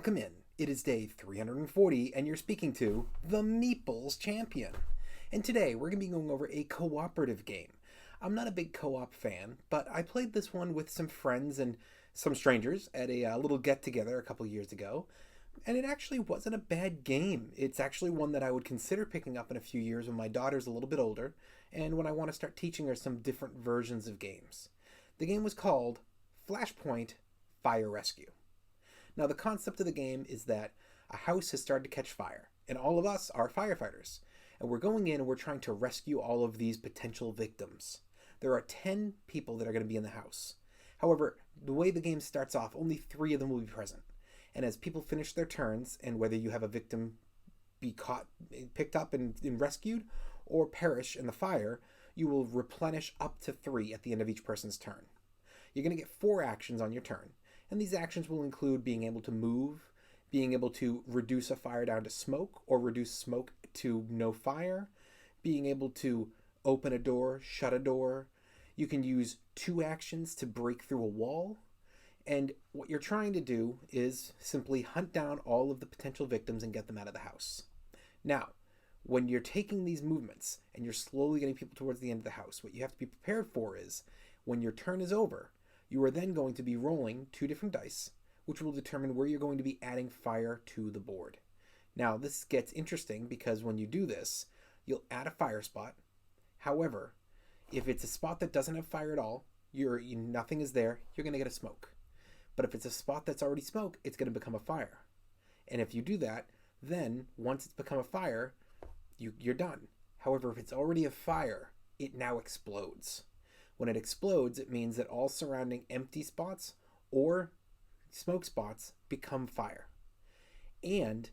Welcome in. It is day 340, and you're speaking to the Meeples Champion. And today we're going to be going over a cooperative game. I'm not a big co-op fan, but I played this one with some friends and some strangers at a little get-together a couple years ago, and it actually wasn't a bad game. It's actually one that I would consider picking up in a few years when my daughter's a little bit older, and when I want to start teaching her some different versions of games. The game was called Flashpoint Fire Rescue. Now, the concept of the game is that a house has started to catch fire, and all of us are firefighters. And we're going in and we're trying to rescue all of these potential victims. There are 10 people that are going to be in the house. However, the way the game starts off, only 3 of them will be present. And as people finish their turns, and whether you have a victim be caught, picked up and rescued, or perish in the fire, you will replenish up to 3 at the end of each person's turn. You're going to get 4 actions on your turn. And these actions will include being able to move, being able to reduce a fire down to smoke or reduce smoke to no fire, being able to open a door, shut a door. You can use 2 actions to break through a wall. And what you're trying to do is simply hunt down all of the potential victims and get them out of the house. Now, when you're taking these movements and you're slowly getting people towards the end of the house, what you have to be prepared for is when your turn is over, you are then going to be rolling 2 different dice, which will determine where you're going to be adding fire to the board. Now, this gets interesting because when you do this, you'll add a fire spot. However, if it's a spot that doesn't have fire at all, nothing is there, you're going to get a smoke. But if it's a spot that's already smoke, it's going to become a fire. And if you do that, then once it's become a fire, you're done. However, if it's already a fire, it now explodes. When it explodes, it means that all surrounding empty spots or smoke spots become fire. And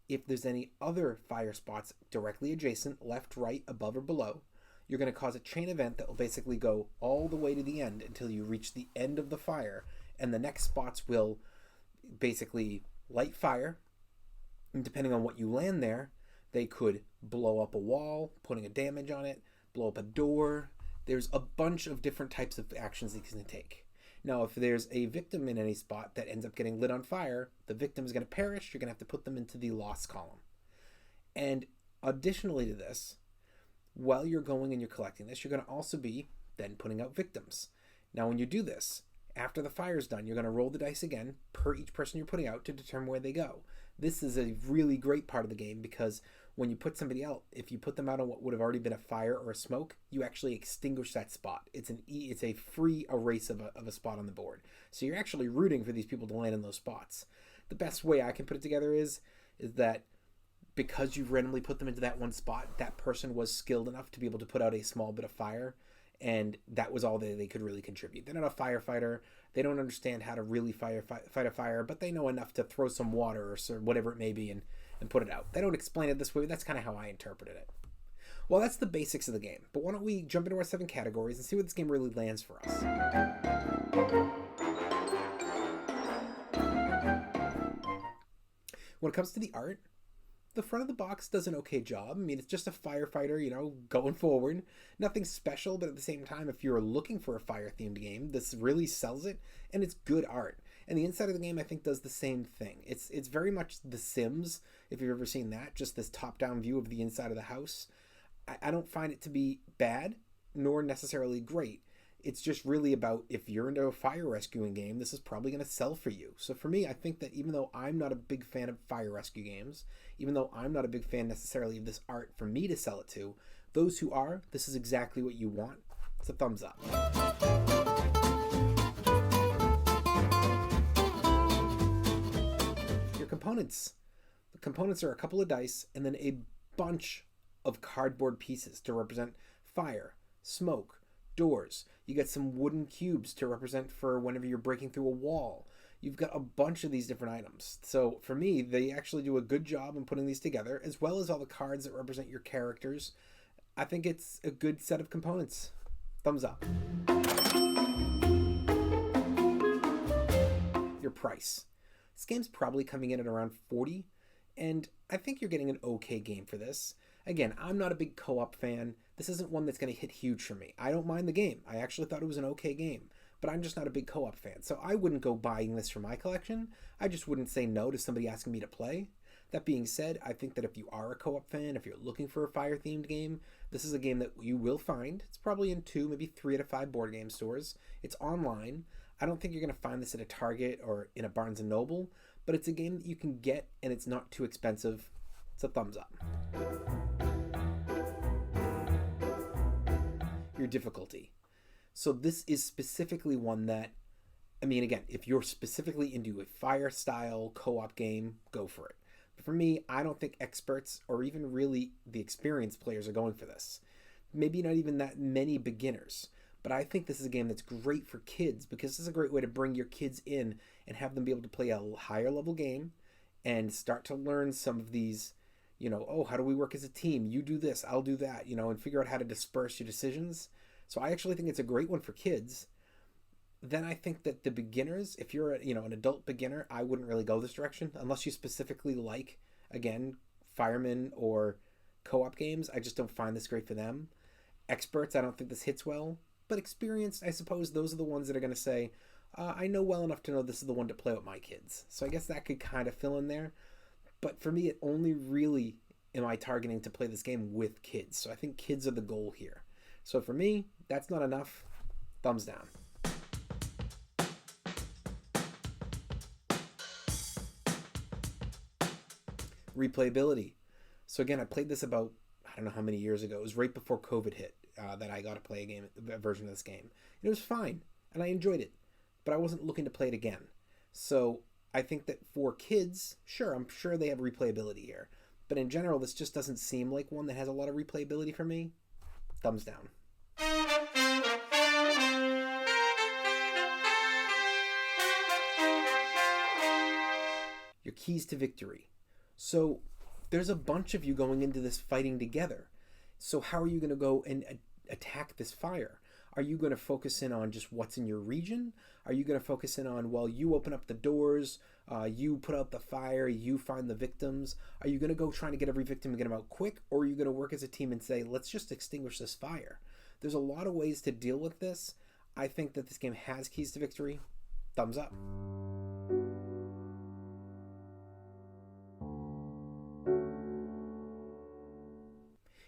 if there's any other fire spots directly adjacent, left, right, above, or below, you're going to cause a chain event that will basically go all the way to the end until you reach the end of the fire, and the next spots will basically light fire. And depending on what you land there, they could blow up a wall, putting a damage on it, blow up a door. There's a bunch of different types of actions that you can take. Now, if there's a victim in any spot that ends up getting lit on fire, the victim is going to perish. You're going to have to put them into the loss column. And additionally to this, while you're going and you're collecting this, you're going to also be then putting out victims. Now, when you do this, after the fire's done, you're going to roll the dice again per each person you're putting out to determine where they go. This is a really great part of the game because when you put somebody out, if you put them out on what would have already been a fire or a smoke, you actually extinguish that spot. It's a free erase of a spot on the board. So you're actually rooting for these people to land in those spots. The best way I can put it together is that because you've randomly put them into that one spot, that person was skilled enough to be able to put out a small bit of fire, and that was all they could really contribute. They're not a firefighter. They don't understand how to really fight a fire, but they know enough to throw some water or whatever it may be and put it out. They don't explain it this way, but that's kind of how I interpreted it. Well, that's the basics of the game, but why don't we jump into our 7 categories and see what this game really lands for us. When it comes to the art, the front of the box does an okay job. I mean, it's just a firefighter, going forward. Nothing special, but at the same time, if you're looking for a fire-themed game, this really sells it, and it's good art. And the inside of the game, I think, does the same thing. It's very much The Sims, if you've ever seen that, just this top-down view of the inside of the house. I don't find it to be bad, nor necessarily great. It's just really about, if you're into a fire rescuing game, this is probably going to sell for you. So for me, I think that even though I'm not a big fan of fire rescue games, even though I'm not a big fan necessarily of this art for me to sell it to, those who are, this is exactly what you want. It's a thumbs up. Your components. The components are a couple of dice and then a bunch of cardboard pieces to represent fire, smoke, doors. You get some wooden cubes to represent for whenever you're breaking through a wall. You've got a bunch of these different items. So for me, they actually do a good job in putting these together, as well as all the cards that represent your characters. I think it's a good set of components. Thumbs up. Your price. This game's probably coming in at around $40, and I think you're getting an okay game for this. Again, I'm not a big co-op fan. This isn't one that's going to hit huge for me. I don't mind the game. I actually thought it was an okay game. but I'm just not a big co-op fan. So I wouldn't go buying this for my collection. I just wouldn't say no to somebody asking me to play. That being said, I think that if you are a co-op fan, if you're looking for a fire-themed game, this is a game that you will find. It's probably in 2, maybe 3 to 5 board game stores. It's online. I don't think you're going to find this at a Target or in a Barnes & Noble, but it's a game that you can get and it's not too expensive. It's a thumbs up. Your difficulty. So this is specifically one that, I mean, again, if you're specifically into a fire style co-op game, go for it. But for me, I don't think experts or even really the experienced players are going for this. Maybe not even that many beginners. But I think this is a game that's great for kids because this is a great way to bring your kids in and have them be able to play a higher level game and start to learn some of these, oh, how do we work as a team? You do this, I'll do that, and figure out how to disperse your decisions. So I actually think it's a great one for kids. Then I think that the beginners, if you're an adult beginner, I wouldn't really go this direction unless you specifically like, again, firemen or co-op games. I just don't find this great for them. Experts, I don't think this hits well. But experienced, I suppose those are the ones that are going to say, I know well enough to know this is the one to play with my kids. So I guess that could kind of fill in there. But for me, it only really am I targeting to play this game with kids. So I think kids are the goal here. So for me, that's not enough. Thumbs down. Replayability. So again, I played this about, I don't know how many years ago. It was right before COVID hit that I got to play a version of this game. And it was fine, and I enjoyed it, but I wasn't looking to play it again. So I think that for kids, sure, I'm sure they have replayability here. But in general, this just doesn't seem like one that has a lot of replayability for me. Thumbs down. Your keys to victory. So there's a bunch of you going into this fighting together. So how are you going to go and attack this fire? Are you going to focus in on just what's in your region? Are you going to focus in on, well, you open up the doors, you put out the fire, you find the victims? Are you going to go trying to get every victim and get them out quick? Or are you going to work as a team and say, let's just extinguish this fire? There's a lot of ways to deal with this. I think that this game has keys to victory. Thumbs up.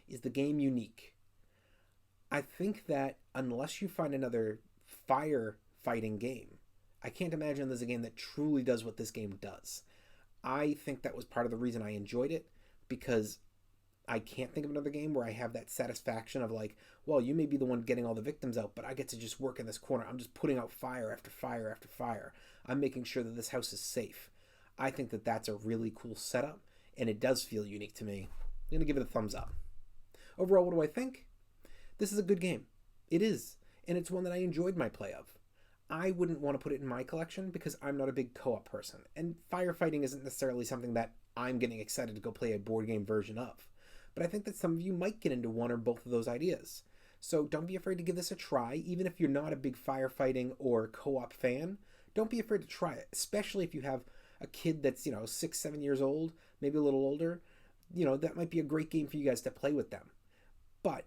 Is the game unique? I think that unless you find another firefighting game, I can't imagine there's a game that truly does what this game does. I think that was part of the reason I enjoyed it, because I can't think of another game where I have that satisfaction of like, well, you may be the one getting all the victims out, but I get to just work in this corner. I'm just putting out fire after fire after fire. I'm making sure that this house is safe. I think that that's a really cool setup, and it does feel unique to me. I'm going to give it a thumbs up. Overall, what do I think? This is a good game. It is, and it's one that I enjoyed my play of. I wouldn't want to put it in my collection because I'm not a big co-op person, and firefighting isn't necessarily something that I'm getting excited to go play a board game version of. But I think that some of you might get into one or both of those ideas. So don't be afraid to give this a try, even if you're not a big firefighting or co-op fan. Don't be afraid to try it, especially if you have a kid that's, 6, 7 years old, maybe a little older. That might be a great game for you guys to play with them. But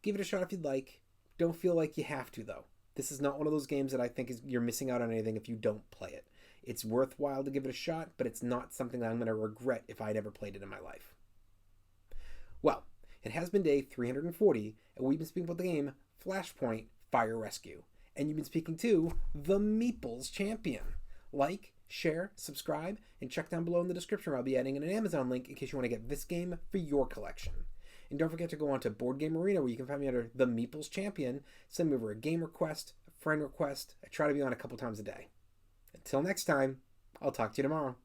give it a shot if you'd like. Don't feel like you have to, though. This is not one of those games that I think you're missing out on anything if you don't play it. It's worthwhile to give it a shot, but it's not something that I'm going to regret if I'd ever played it in my life. Well, it has been day 340, and we've been speaking about the game Flashpoint Fire Rescue. And you've been speaking to the Meeples Champion. Like, share, subscribe, and check down below in the description where I'll be adding an Amazon link in case you want to get this game for your collection. And don't forget to go on to Board Game Arena where you can find me under the Meeples Champion. Send me over a game request, a friend request. I try to be on a couple times a day. Until next time, I'll talk to you tomorrow.